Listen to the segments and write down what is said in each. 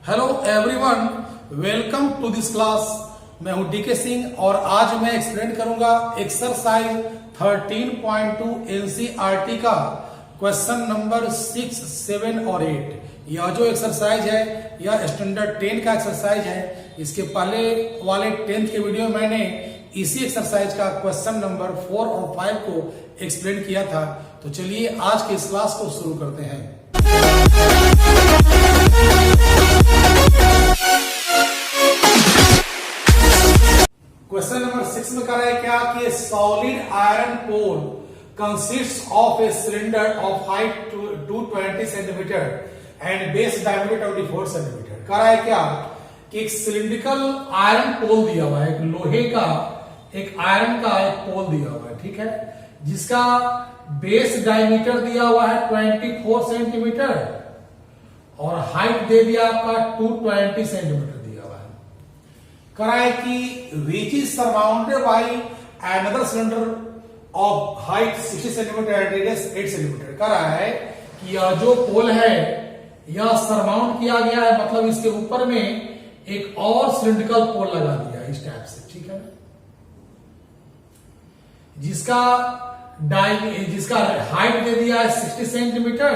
Hello everyone, welcome to this class. मैं हूं DK Singh और आज मैं एक्सप्लेन करूंगा एक्सरसाइज 13.2 एनसीईआरटी का क्वेश्चन नंबर 6, 7 और 8। यह जो एक्सरसाइज है यह स्टैंडर्ड 10 का एक्सरसाइज है। इसके पहले वाले 10th के वीडियो में मैंने इसी एक्सरसाइज का क्वेश्चन नंबर 4 और 5 को एक्सप्लेन किया था। तो चलिए आज के इस क्लास को शुरू करते हैं। क्वेश्चन नंबर 6 में कह रहा है क्या कि solid iron pole consists of a cylinder of height 220 centimetre and base diameter 24 centimetre. कह रहा है क्या कि एक सिलिंड्रिकल आयरन पोल दिया हुआ है, एक लोहे का एक आयरन का एक पोल दिया हुआ है, ठीक है, जिसका बेस डायमीटर दिया हुआ है 24 सेंटीमीटर और हाइट दे दिया आपका 220 सेंटीमीटर दिया हुआ है। कह रहा है कि which is surrounded by another cylinder of height 60 centimetre and radius 8 centimetre. कह रहा है कि यह जो पोल है यह सरमाउंड किया गया है, मतलब इसके ऊपर में एक और सिलिंड्रिकल पोल लगा दिया है इस टाइप से, ठीक है, जिसका हाइट दे दिया है 60 सेंटीमीटर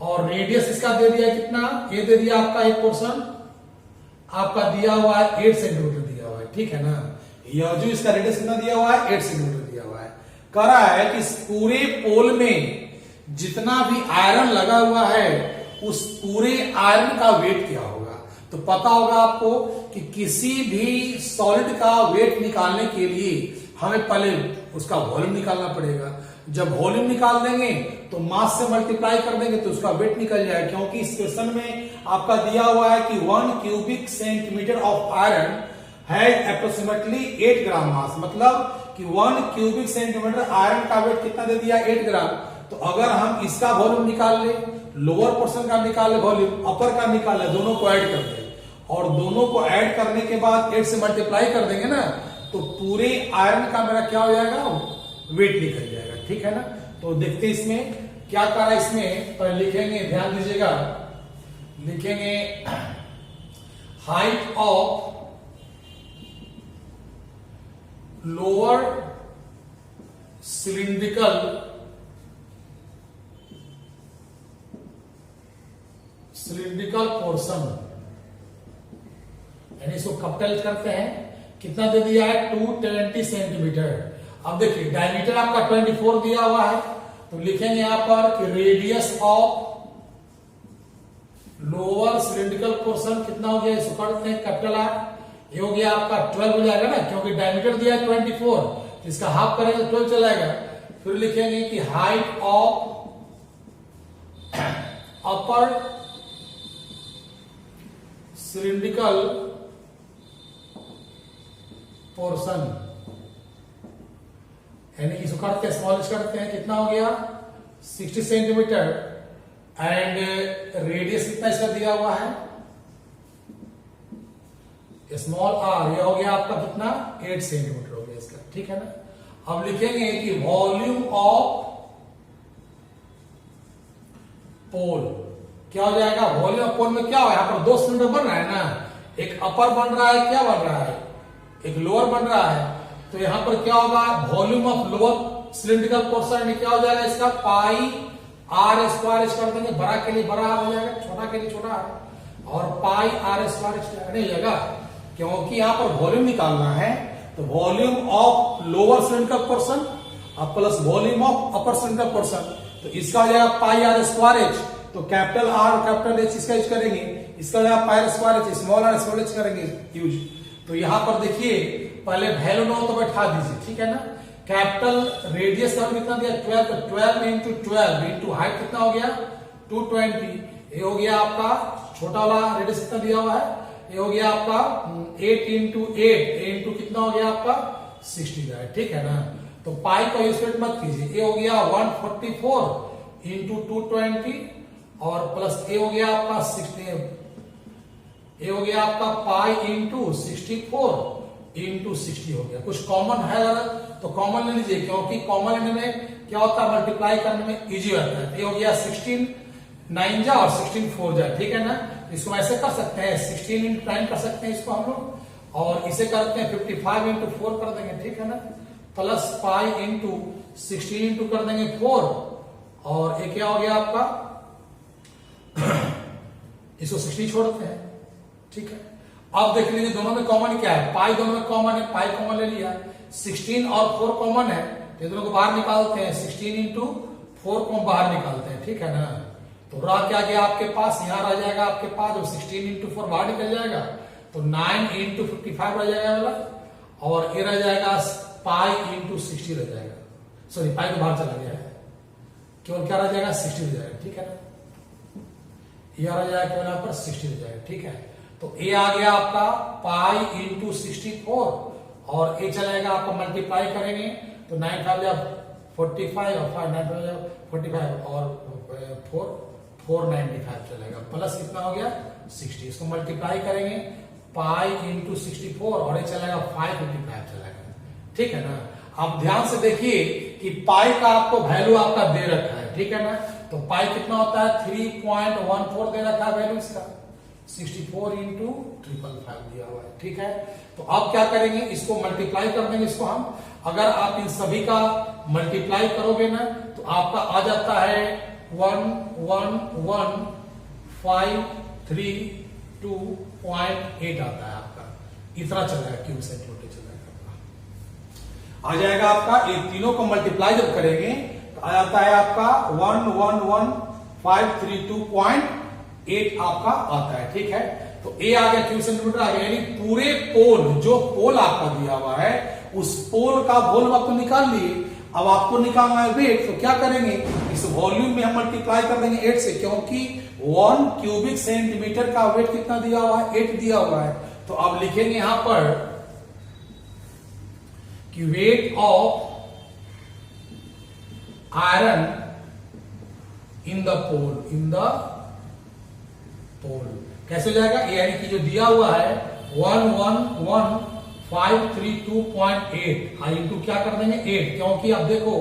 और रेडियस इसका दे दिया है कितना, ये दे दिया आपका एक पोर्शन आपका दिया हुआ है 8 सेंटीमीटर दिया हुआ है, ठीक है ना। यह जो इसका रेडियस कितना दिया हुआ है 8 सेंटीमीटर दिया हुआ है। कह रहा है कि इस पूरे पोल में जितना भी आयरन लगा हुआ है उस पूरे आयरन का वेट क्या होगा। तो पता होगा आपको कि किसी भी सॉलिड का वेट निकालने के लिए हमें पहले उसका वॉल्यूम निकालना पड़ेगा। जब वॉल्यूम निकाल देंगे तो मास से मल्टीप्लाई कर देंगे तो उसका वेट निकल जाएगा, क्योंकि इस क्वेश्चन में आपका दिया हुआ है कि 1 cubic centimetre of iron has approximately 8 ग्राम मास, मतलब कि 1 क्यूबिक सेंटीमीटर आयरन का वेट कितना दे दिया 8 ग्राम। तो अगर हम इसका वॉल्यूम निकाल ले, लोअर पोर्शन का निकाल ले वॉल्यूम, अपर का निकाल ले, दोनों को ऐड कर दे और दोनों को ऐड करने के बाद 8 से मल्टीप्लाई कर देंगे ना तो पूरे आयरन का मेरा क्या हो जाएगा, वेट निकल जाएगा, ठीक है ना। तो देखते इसमें क्या करा है। इसमें पर लिखेंगे, ध्यान दीजिएगा, लिखेंगे height of lower cylindrical portion, यानी इसको कैपिटल करते हैं, कितना दे दिया है 220 सेंटीमीटर। अब देखिए डायमीटर आपका 24 दिया हुआ है तो लिखेंगे यहां पर कि radius of lower cylindrical portion कितना हो गया, इसको करते हैं कैपिटल आर, ये हो गया आपका 12 हो जाएगा ना, क्योंकि डायमीटर दिया है 24, इसका हाफ करेंगे तो 12 चलाएगा। फिर लिखेंगे कि height of upper cylindrical portion, यानी इसको करते हैं स्मॉल करते हैं, कितना हो गया 60 सेंटीमीटर एंड रेडियस कितना इसका दिया हुआ है स्मॉल आर, ये हो गया आपका कितना 8 सेंटीमीटर हो गया इसका, ठीक है ना। अब लिखेंगे कि वॉल्यूम ऑफ पोल क्या हो जाएगा, वॉल्यूम ऑफ पोल में क्या हो, यहां पर 2 सिलेंडर बन रहा है ना, एक अपर बन रहा है, क्या बन रहा है, एक लोअर बन रहा है। तो यहां पर क्या होगा, volume of lower cylindrical portion क्या हो जाएगा इसका पाई आर स्क्वायर कर देंगे, बड़ा के लिए बड़ा आर हो जाएगा, छोटा के लिए छोटा आर, और पाई आर स्क्वायर नहीं जाएगा, क्योंकि यहां पर वॉल्यूम निकालना है। तो volume of lower cylindrical portion अब plus volume of upper cylindrical portion, तो इसका हो जाएगा पाई आर स्क्वायर एच, तो कैपिटल आर कैपिटल एच इसका यूज करेंगे, इसका हो जाएगा pi R square H, small R small H करेंगे यूज। तो यहां पर देखिए पहले वैल्यू नो तो बैठा दीजिए, ठीक है ना। कैपिटल रेडियस का कितना दिया 12, तो 12 इंटू 12 इंटू हाइट कितना हो गया 220, ये हो गया आपका छोटा वाला रेडियस कितना दिया हुआ है, ये हो गया आपका 8 इंटू 8 इंटू कितना हो गया आपका 60 है, ठीक है ना। तो पाई को यूज मत कीजिए, ये हो गया 144 इंटू 220 और प्लस ए हो गया आपका 60, ये हो गया आपका पाई इंटू 64 इंटू 60 हो गया। कुछ कॉमन है तो कॉमन ले लीजिए, क्योंकि कॉमन लेने में क्या होता है मल्टीप्लाई करने में इजी होता है। ये हो गया 16 9 जा और 16 4 जा, ठीक है ना। इसको ऐसे कर सकते हैं 16 इंटू 9 कर सकते हैं इसको हम लोग, और इसे करते हैं 55 इंटू 4 कर देंगे, ठीक है ना, प्लस पाई इंटू 16 इंटू कर देंगे 4, और ये क्या हो गया आपका इसको 60 छोड़ते हैं, ठीक है। अब देख लीजिए दोनों में कॉमन क्या है, पाई दोनों में कॉमन है, पाई कॉमन ले लिया, 16 और 4 कॉमन है, तो दोनों को बाहर निकालते हैं, 16 इंटू 4 को बाहर निकालते हैं, ठीक है ना। तो रह क्या गया आपके पास, यहां रह जाएगा आपके पास, जब 16 इंटू 4 बाहर निकल जाएगा तो 9 इंटू 55 रह जाएगा वाला, और ये रह जाएगा पाई इंटू 60 रह जाएगा, सॉरी पाई तो बाहर चला गया है, केवल क्या रह जाएगा 60 रह जाएगा, ठीक है ना, यह रह जाएगा केवल यहाँ पर 60 रह जाएगा, ठीक है। तो ये आ गया आपका पाई इंटू 64, और ये चलेगा आपका मल्टीप्लाई करेंगे तो 9 5 जा 45 और 5 9 5 जा 45 और 495 चलेगा, प्लस कितना हो गया 60, इसको मल्टीप्लाई करेंगे पाई इंटू 64 और ये चलेगा 555 चलेगा, ठीक है ना। आप ध्यान से देखिए कि पाई का आपको वैल्यू आपका दे रखा है, ठीक है ना, तो पाई कितना होता है 3.14 दे रखा है वैल्यू इसका, 64 इंटू 555 दिया हुआ है, ठीक है। तो अब क्या करेंगे, इसको मल्टीप्लाई कर देंगे इसको हम, अगर आप इन सभी का मल्टीप्लाई करोगे ना तो आपका आ जाता है 111532.8 आता है आपका, इतना चलेगा क्यूब सेंटीमीटर चलेगा, आ जाएगा आपका। ये तीनों को मल्टीप्लाई जब करेंगे तो आ जाता है आपका 111532.8 आपका आता है, ठीक है। तो ए आ गया क्यूब सेंटीमीटर आ गया, यानी पूरे पोल, जो पोल आपका दिया हुआ है उस पोल का वॉल्यूम आपको निकाल लिए। अब आपको निकालना है वेट, तो क्या करेंगे, इस वॉल्यूम में हम मल्टीप्लाई कर देंगे 8 से, क्योंकि 1 क्यूबिक सेंटीमीटर का वेट कितना दिया हुआ है 8 दिया हुआ है। तो अब लिखेंगे यहां पर कि weight of iron in the pole कैसे हो जाएगा, यानी कि जो दिया हुआ है 111532.8 इंटू क्या कर देंगे 8, क्योंकि अब देखो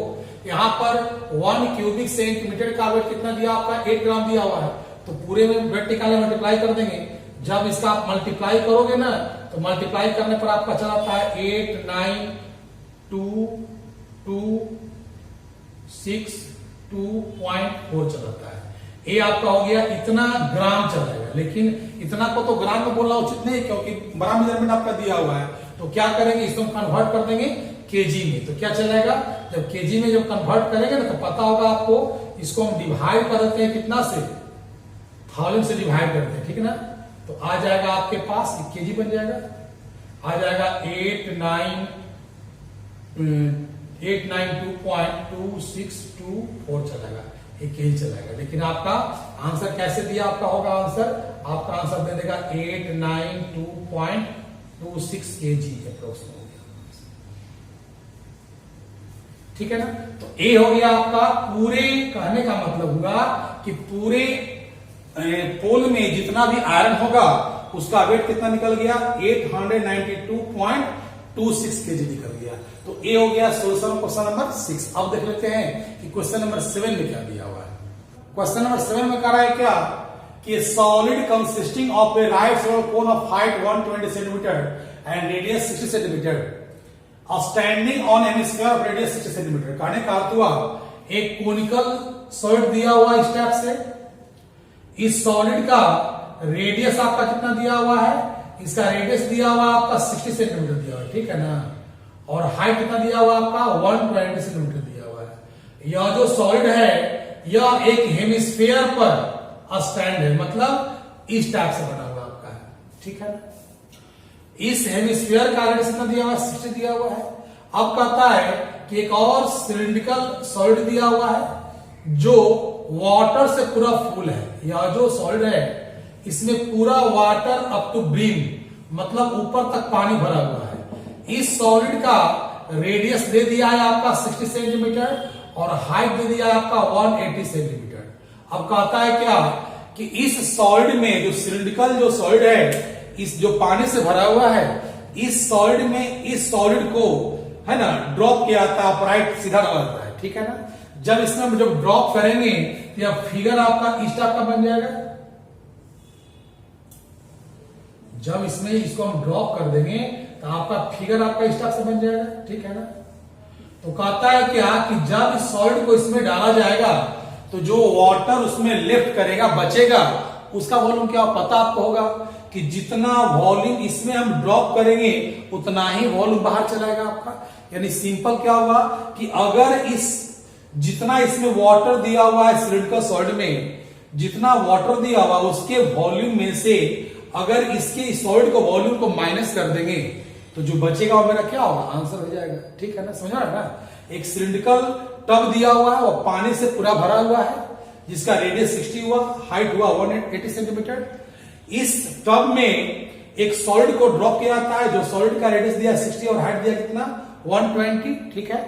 यहां पर 1 क्यूबिक सेंटीमीटर का वेट कितना दिया आपका 8 ग्राम दिया हुआ है, तो पूरे में वेट निकाले मल्टीप्लाई कर देंगे। जब इसका आप मल्टीप्लाई करोगे ना तो मल्टीप्लाई करने पर आपका चलाता है 892262.4 चलाता है। ये आपका हो गया इतना ग्राम चलेगा, लेकिन इतना को तो ग्राम में बोलना उचित नहीं, क्योंकि बड़ा मेजरमेंट आपका दिया हुआ है। तो क्या करेंगे, इसको कन्वर्ट कर देंगे केजी में, तो क्या चलेगा, जब केजी में जब कन्वर्ट करेंगे ना तो पता होगा आपको, इसको हम डिवाइड कर देते हैं कितना से 1000 से डिवाइड करते हैं, ठीक है ना। तो आ जाएगा आपके पास केजी बन जाएगा, आ जाएगा 892.262.4 चलेगा, एक केजी चलेगा। लेकिन आपका आंसर कैसे दिया, आपका होगा आंसर, आपका आंसर दे देगा 892.26 केजी अप्रोक्स हो गया, ठीक है ना। तो ए हो गया आपका, पूरे कहने का मतलब हुआ कि पूरे पोल में जितना भी आयरन होगा उसका वेट कितना निकल गया 892.26 केजी निकल गया। तो ए हो गया सोल्यूशन क्वेश्चन नंबर 6। अब देख लेते हैं कि क्वेश्चन नंबर 7 में क्या दिया हुआ है। क्वेश्चन नंबर 7 में कह रहा है क्या कि solid consisting of A right circular cone of height 120 centimetre and radius 60 centimetre standing on hemisphere of radius 60 centimetre. कहने का अर्थ हुआ एक कोनिकल सॉलिड दिया हुआ इस टाइप से, इस सॉलिड का रेडियस आपका कितना दिया हुआ है, इसका रेडियस दिया हुआ आपका 60 सेंटीमीटर दिया हुआ है, ठीक है ना, और हाइट कितना दिया हुआ आपका 120 सेंटीमीटर दिया हुआ है। यह जो सॉलिड है यह एक हेमिस्फीयर पर स्टैंड है, मतलब इस टाइप से बना हुआ आपका है, ठीक है ना। इस हेमिस्फीयर का रेडियस कितना दिया हुआ है 60 दिया हुआ है। अब कहता है कि एक और सिलिंड्रिकल सॉलिड दिया हुआ है जो वाटर से पूरा फुल है। यह जो सॉलिड है इसमें पूरा वाटर अप टू ब्रिम, मतलब ऊपर तक पानी भरा हुआ है। इस सॉलिड का रेडियस दे दिया है आपका 60 सेंटीमीटर और हाइट दे दिया है आपका 180 सेंटीमीटर। अब कहता है क्या कि इस सॉलिड में जो सिलिंड्रिकल जो सॉलिड है, इस जो पानी से भरा हुआ है, इस सॉलिड में इस सॉलिड को है ना ड्रॉप किया जाता है, अपराइट सीधा रहता है, ठीक है ना। जब इसमें जब ड्रॉप करेंगे तो यह फिगर आपका इस टाइप का बन जाएगा, जब इसमें इसको हम ड्रॉप कर देंगे तो आपका फिगर आपका इस टाइप से बन जाएगा, ठीक है ना। तो कहता है क्या कि जब इस सॉलिड को इसमें डाला जाएगा तो जो वाटर उसमें लिफ्ट करेगा बचेगा उसका वॉल्यूम क्या पता आपको होगा कि जितना वॉल्यूम इसमें हम ड्रॉप करेंगे उतना ही वॉल्यूम बाहर चलाएगा आपका। यानी सिंपल क्या हुआ कि अगर इस जितना इसमें वाटर दिया हुआ है सिलिंड्रिकल सॉलिड में, जितना वाटर दिया हुआ उसके वॉल्यूम में से अगर इसके सॉलिड को वॉल्यूम को माइनस कर देंगे तो जो बचेगा वो मेरा क्या होगा, आंसर हो जाएगा, ठीक है ना। समझ रहा है ना। एक सिलिंड्रिकल टब दिया हुआ है वो पानी से पूरा भरा हुआ है जिसका रेडियस 60 हुआ, हाइट हुआ 180 सेंटीमीटर। इस टब में एक सॉलिड को ड्रॉप किया जाता है जो सॉलिड का रेडियस दिया 60 और हाइट दिया कितना 120, ठीक है।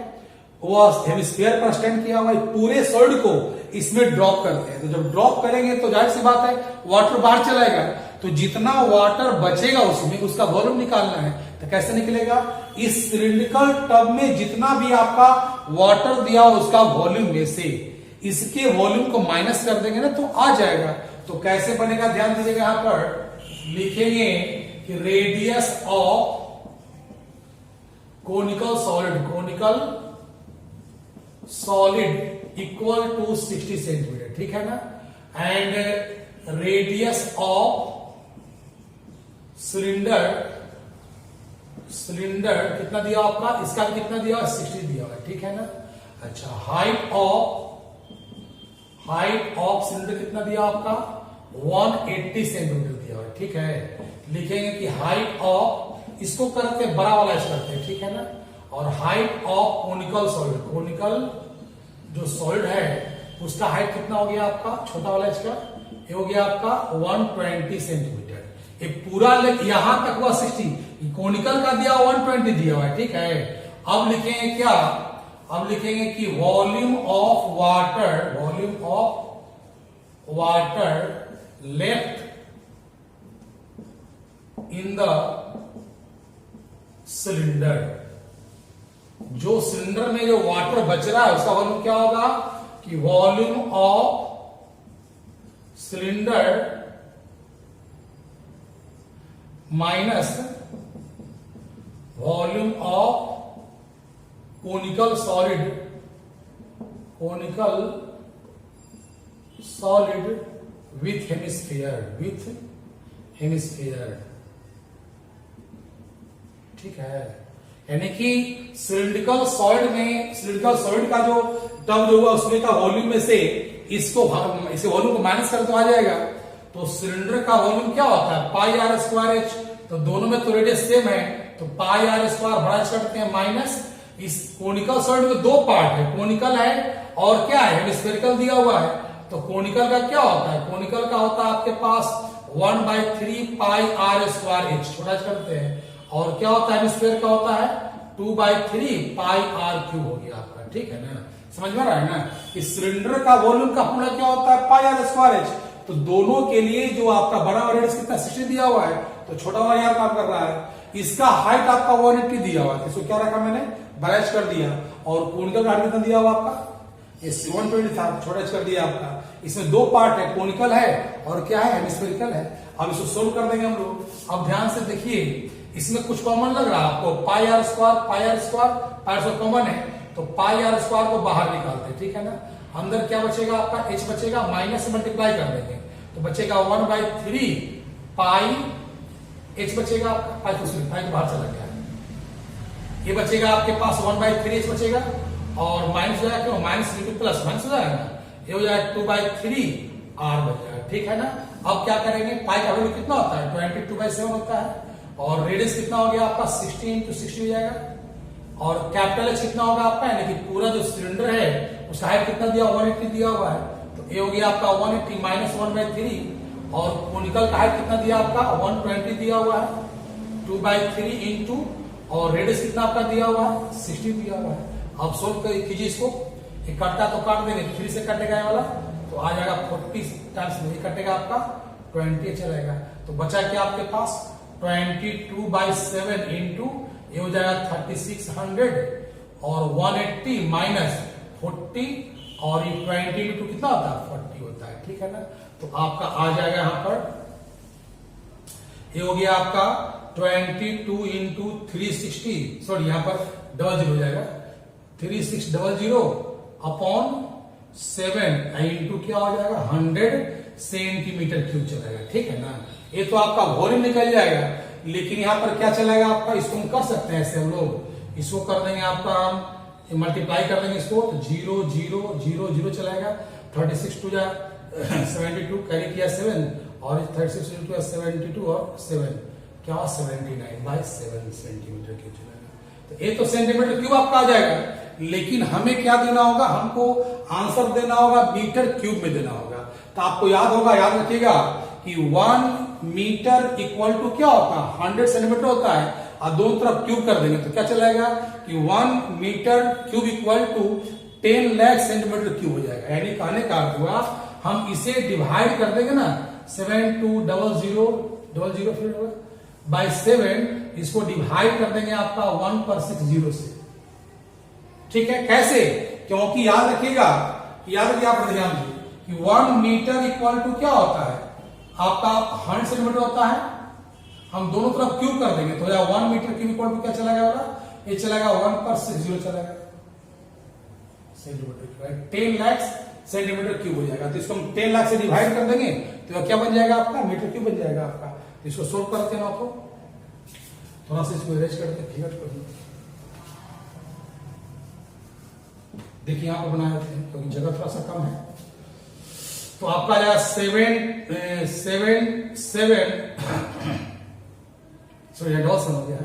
वो हेमिस्फीयर पर स्टैंड किया हुआ है, पूरे सॉलिड को इसमें ड्रॉप करते हैं। तो जब ड्रॉप करेंगे तो जाहिर सी बात है वाटर बाहर चलाएगा, तो जितना वाटर बचेगा उसमें उसका वॉल्यूम निकालना है। तो कैसे निकलेगा, इस सिलिंड्रिकल टब में जितना भी आपका वाटर दिया उसका वॉल्यूम में से इसके वॉल्यूम को माइनस कर देंगे ना तो आ जाएगा। तो कैसे बनेगा, ध्यान दीजिएगा, यहां पर लिखेंगे कि radius of conical solid equal to 60 centimetre, ठीक है ना। एंड रेडियस ऑफ सिलिंडर कितना दिया आपका, इसका भी कितना दिया 60 दिया हुआ है, ठीक है ना। अच्छा, हाइट ऑफ सिलिंडर कितना दिया आपका 180 सेंटीमीटर दिया हुआ है, ठीक है। लिखेंगे कि हाइट ऑफ, इसको करते हैं बड़ा वाला करते हैं, ठीक है ना। और height of conical solid, conical जो सॉलिड है उसका हाइट कितना हो गया आपका, छोटा वाला इसका ये हो गया आपका 120 सेंटीमीटर। ये पूरा यहां तक हुआ 60, कोनिकल का दिया 120 दिया हुआ है, ठीक है। अब लिखेंगे क्या, अब लिखेंगे कि volume of water left in the cylinder, जो सिलेंडर में जो वाटर बच रहा है उसका वॉल्यूम क्या होगा कि volume of cylinder minus volume of conical solid with hemisphere, ठीक है। यानी कि सिलिंड्रिकल सॉलिड का जो टब जो हुआ उसमें का वॉल्यूम में से इसे वॉल्यूम को माइनस कर तो आ जाएगा। तो सिलेंडर का वॉल्यूम क्या होता है पाई आर स्क्वायर एच, तो दोनों में तो रेडियस सेम है तो पाई आर स्क्वायर बड़ा करते हैं माइनस, इस कोनिकल सॉलिड में दो पार्ट है, कोनिकल है और क्या है हेमिस्फेरिकल दिया हुआ है। तो कोनिकल का क्या होता है, कोनिकल का होता है आपके पास 1/3 पाई आर स्क्वायर एच, छोटा करते हैं। और क्या होता है हेमिस्फीयर का होता है 2/3 पाई आर क्यूब हो गया आपका, ठीक है ना। समझ में आ रहा है ना। इस सिलेंडर का वॉल्यूम का फॉर्मूला क्या होता है पाई आर स्क्वायर एच। तो दोनों के लिए जो आपका बड़ा वाला रेडियस कितना 60 दिया हुआ है तो छोटा वाला यहाँ काम कर रहा है। इसका हाइट आपका 180 दिया हुआ है, इसको क्या रखा मैंने बैच कर दिया। और कोनिकल का हाइट कितना दिया हुआ आपका, ये 120 था, छोटा कर दिया आपका। इसमें दो पार्ट है, कोनिकल है और क्या है हेमिस्फेरिकल है। अब इसको सोल्व कर देंगे हम लोग। अब ध्यान से देखिए, इसमें कुछ कॉमन लग रहा है आपको, पाई आर स्क्वायर कॉमन है तो पाई आर स्क्वायर को बाहर निकालते हैं, ठीक है ना। अंदर क्या बचेगा आपका एच बचेगा, माइनस से मल्टीप्लाई कर देंगे तो बचेगा 1/3 पाई एच बचेगा आपका, पाई तो बाहर चला गया, ये बचेगा आपके पास 1/3 एच बचेगा और माइनस हो जाएगा, क्यों माइनस इंटू प्लस माइनस हो जाएगा, ये हो जाएगा 2/3 आर बच जाएगा, ठीक है ना। अब क्या करेंगे, पाई का वैल्यू कितना होता है 22/7 होता है और रेडियस कितना हो गया आपका 60 × 60 हो जाएगा। और कैपिटल एच कितना होगा आपका, यानी कि पूरा जो सिलेंडर है उसका हाइट कितना दिया 180 दिया हुआ है तो ये हो गया आपका 180 माइनस 1/3 और कोनिकल का हाइट कितना दिया आपका 120 दिया हुआ है 2/3 इंटू और रेडियस कितना आपका दिया हुआ है 60 दिया हुआ है। अब सोल्व कीजिए इसको, ये कटता तो काट देंगे, 3 से कटेगा ये वाला तो आ जाएगा 40 टाइम्स में कटेगा आपका 20 चलेगा। तो बचा क्या आपके पास 22/7 इंटू ये हो जाएगा 3600 और 180 माइनस 40 और ये 20 इंटू कितना होता है 40 होता है, ठीक है ना। तो आपका आ जाएगा यहां पर ये हो गया आपका 22 इंटू 360, सॉरी यहाँ पर डबल जीरो हो जाएगा, 3600 अपॉन 7 इंटू क्या हो जाएगा 100 सेंटीमीटर क्यूब चलेगा, ठीक है ना। ये तो आपका वॉल्यूम निकल जाएगा, लेकिन यहाँ पर क्या चलेगा आपका, इसको हम कर सकते हैं ऐसे, हम लोग इसको कर देंगे आपका, हम मल्टीप्लाई कर देंगे इसको, तो 0 0 0 0 चलेगा, 36 टू जा 72 कैरी किया 7 और 36 इंटू 72 और 7 क्या 79/7 सेंटीमीटर क्यूब चलेगा। तो ये तो सेंटीमीटर क्यूब आपका आ जाएगा, लेकिन हमें क्या देना होगा, हमको आंसर देना होगा मीटर क्यूब में देना होगा। तो आपको याद होगा, याद रखिएगा कि 1 मीटर इक्वल टू क्या होता है 100 सेंटीमीटर होता है, और दोनों तरफ क्यूब कर देंगे तो क्या चलेगा कि 1 metre cube equal to 10 lakh centimetre cube हो जाएगा। यानी कहने का अर्थ हुआ हम इसे डिवाइड कर देंगे ना 7200 फिर बाय 7, इसको डिवाइड कर देंगे आपका 1/60 से, ठीक है। कैसे, क्योंकि याद रखिएगा आप ध्यान दीजिए कि 1 मीटर इक्वल टू क्या होता है आपका 100 सेंटीमीटर होता है, हम दोनों तरफ क्यूब कर देंगे तो या 1 मीटर क्यूब इक्वल टू क्या चला गया, ये चलेगा 1/60 चलेगा सेंटीमीटर, 10 लाख सेंटीमीटर क्यूब हो जाएगा। तो इसको हम 10 लाख से डिवाइड कर देंगे तो क्या बन जाएगा आपका मीटर क्यूब बन जाएगा आपका। तो इसको सोल्व करते हैं आपको, थोड़ा सा इसको अरेंज करके फिगर कर दो, देखिए यहां पर बनाए होते हैं क्योंकि जगह थोड़ा सा कम है। तो आपका आ जाएगा 7 हो गया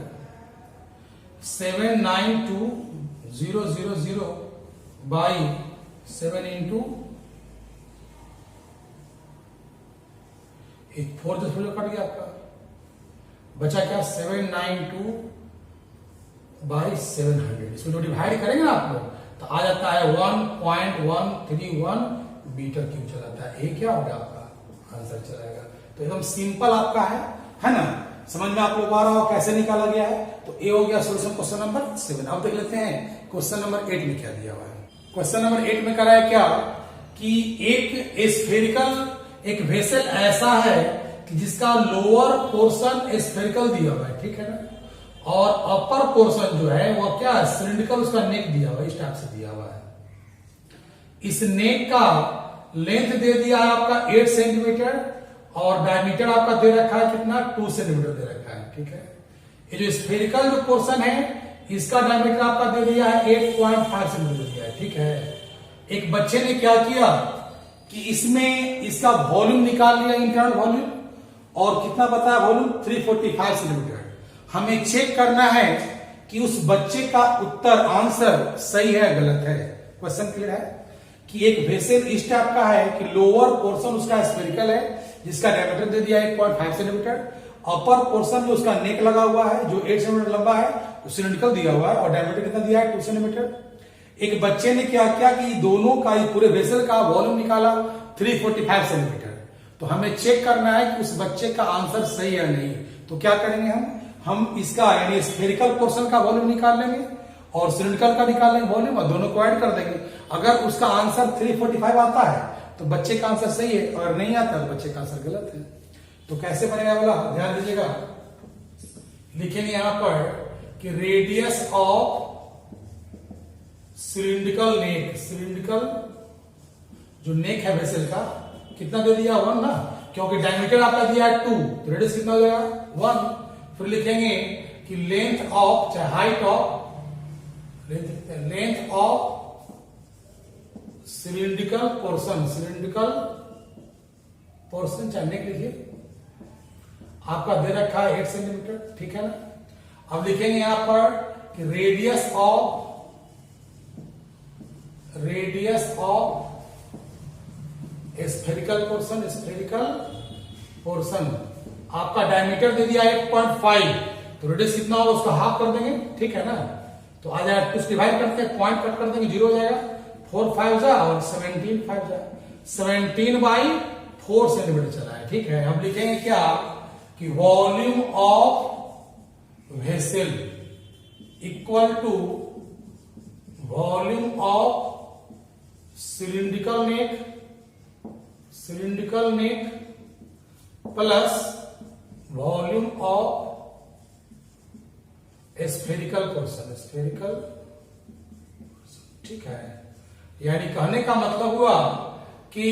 792,000 बाई 7 इंटू 4 कट गया आपका, बचा क्या 792 बाई 700, इसको जो डिवाइड करेंगे ना आप लोग तो आ जाता है 1.131 मीटर क्यूब चला जाता है। ये क्या होगा आपका आंसर चलेगा। तो एकदम सिंपल आपका है ना, समझ में आप लोग आ रहा हो कैसे निकाला गया है। तो ये हो गया सोल्यूशन क्वेश्चन नंबर 7। अब देख लेते हैं क्वेश्चन नंबर 8 में क्या दिया हुआ है। क्वेश्चन नंबर 8 में करा है क्या कि एक स्फेरिकल एक वेसल ऐसा है कि जिसका लोअर पोर्शन स्फेरिकल दिया हुआ है, ठीक है ना, और अपर पोर्शन जो है वो क्या है सिलिंड्रिकल, उसका नेक दिया हुआ है, इस टाइप से दिया हुआ है। इस नेक का लेंथ दे दिया है आपका 8 सेंटीमीटर और डायमीटर आपका दे रखा है कितना 2 सेंटीमीटर दे रखा है, ठीक है। ये जो स्फेरिकल जो पोर्शन है इसका डायमीटर आपका दे दिया है 8.5 सेंटीमीटर दिया है, ठीक है। एक बच्चे ने क्या किया कि इसमें इसका वॉल्यूम निकाल लिया, इंटरनल वॉल्यूम, और कितना बताया वॉल्यूम 345 सेंटीमीटर। हमें चेक करना है कि उस बच्चे का उत्तर आंसर सही है गलत है। क्वेश्चन क्लियर है कि एक वेसल इस टाइप का है कि लोअर पोर्शन उसका स्फेरिकल है जिसका डायमीटर दे दिया 8.5 सेंटीमीटर, अपर पोर्शन में उसका नेक लगा हुआ है जो 8 सेंटीमीटर लंबा है, सिलिंड्रिकल दिया हुआ है और डायमीटर कितना दिया है 2 सेंटीमीटर। एक बच्चे ने क्या किया कि दोनों का पूरे वेसल का वॉल्यूम निकाला 345 सेंटीमीटर। तो हमें चेक करना है कि उस बच्चे का आंसर सही है नहीं। तो क्या करेंगे हम इसका यानी स्फेरिकल पोर्शन का वॉल्यूम निकाल लेंगे और सिलिंड्रिकल का निकाल लेंगे वॉल्यूम और दोनों को ऐड कर देंगे। अगर उसका आंसर 345 आता है तो बच्चे का आंसर सही है, और नहीं आता तो बच्चे का आंसर गलत है। तो कैसे बनेगा बोला, ध्यान दीजिएगा, लिखेंगे यहां पर कि radius of cylindrical neck, cylindrical जो नेक है वेसल का कितना दे दिया 1 ना, क्योंकि डायमीटर आपका दिया है 2 तो रेडियस कितना हो जाएगा 1। फिर लिखेंगे कि लेंथ ऑफ चाहे height of length of cylindrical portion, cylindrical portion चाहे नेक लिखिए, आपका दे रखा है 8 सेंटीमीटर, ठीक है ना। अब लिखेंगे यहां पर कि radius of spherical portion, spherical portion आपका डायमीटर दे दिया 8.5 तो रेडियस कितना होगा उसका हाफ कर देंगे, ठीक है ना। तो आ जाएगा, कुछ डिवाइड करते हैं, पॉइंट कट कर देंगे, 0 हो जाएगा, 4 5 जा और 17 5 जा, 17/4 सेंटीमीटर चला है, ठीक है। अब लिखेंगे क्या कि volume of vessel equal to volume of cylindrical neck plus volume of spherical portion, spherical, ठीक है। यानी कहने का मतलब हुआ कि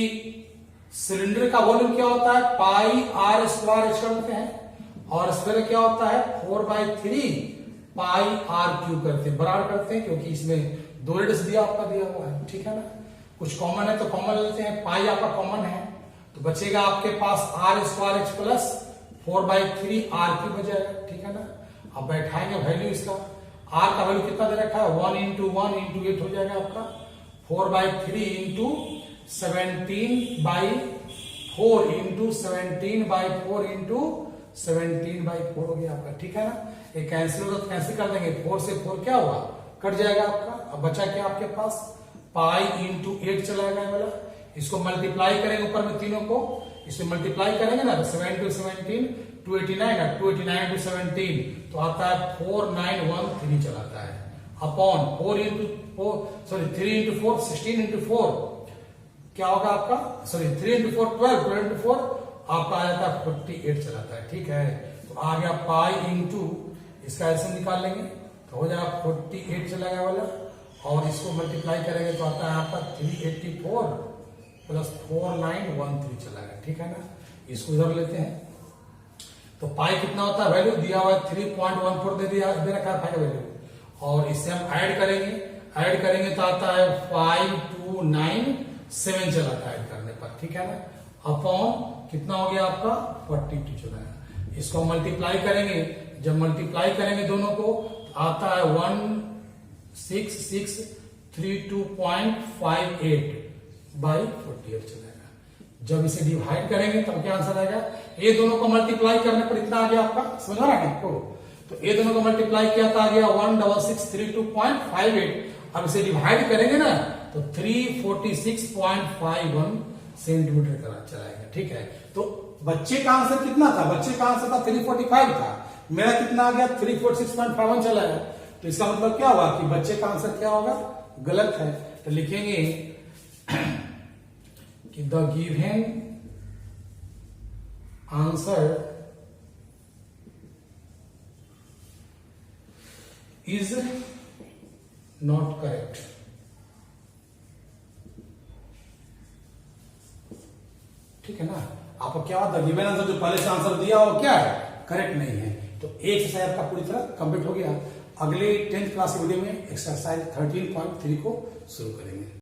सिलेंडर का वॉल्यूम क्या होता है, पाई आर स्क्वायर एच करते हैं, और स्फेयर क्या होता है 4/3 पाई आर क्यूब करते हैं, बराबर करते हैं, क्योंकि इसमें 2 रेडियस दिया आपका दिया हुआ है, ठीक है ना। कुछ कॉमन है तो कॉमन लेते हैं, पाई आपका कॉमन है तो बचेगा आपके पास R square H plus 4/3 R cube बचेगा, ठीक है ना। अब बैठाएंगे वैल्यू इसका, आर का वैल्यू कितना दे रखा है 1 × 1 × 8 हो जाएगा आपका 4/3 इंटू 17/4 इंटू 17/4 इंटू 17/4 हो गया आपका, ठीक है ना। ये कैंसिल होगा तो कैंसिल कर देंगे, 4 से 4 क्या हुआ, कट जाएगा आपका। अब बचा क्या आपके पास, पाई इंटू 8 चला जाएगा वाला, इसको मल्टीप्लाई करेंगे ऊपर में तीनों को, इसमें मल्टीप्लाई करेंगे ना तो 7 × 17 289 है, 289 × 17 तो आता है 4913 चलाता है, अपॉन 4 × 4 सॉरी 3 × 4 16 × 4 क्या होगा आपका, सॉरी 3 × 4 12 12 × 4 आपका आ जाता है 48 चलाता है, ठीक है। तो आ गया पाई इंटू, इसका ऐसे निकाल लेंगे तो हो जाएगा 48 चला गया वाला, और इसको मल्टीप्लाई करेंगे तो आता है आपका 384 प्लस 4913 चला गया, ठीक है ना। इसको उधर लेते हैं तो पाई कितना होता है, वैल्यू दिया हुआ है 3.14 दे रखा है पाई का वैल्यू, और इससे हम ऐड करेंगे तो आता है 5297 चलाता है ऐड करने पर, ठीक है ना, अपॉन कितना हो गया आपका 42 चला गया। इसको मल्टीप्लाई करेंगे, जब मल्टीप्लाई करेंगे दोनों को तो आता है 16632.58/48 चलेगा। जब इसे डिवाइड करेंगे तब क्या आंसर आएगा, ये दोनों को मल्टीप्लाई करने पर इतना आ गया आपका, समझ रहा है आपको। तो ये दोनों को मल्टीप्लाई किया था आ गया 16632.58, अब इसे डिवाइड करेंगे ना तो 346.51 सेंटीमीटर का चलाएगा, ठीक है। तो बच्चे का आंसर कितना था, बच्चे का आंसर था 345 था, मेरा कितना आ गया 346.51 चला है। तो इसका मतलब क्या हुआ कि बच्चे का आंसर क्या होगा, गलत है। तो लिखेंगे कि the given answer is not correct, ठीक है ना। आपको क्या होता है, गिवन आंसर जो पहले से आंसर दिया हो क्या है, करेक्ट नहीं है। तो एक एक्सरसाइज का पूरी तरह कंप्लीट हो गया। अगले 10th क्लास वीडियो में एक्सरसाइज 13.3 को शुरू करेंगे।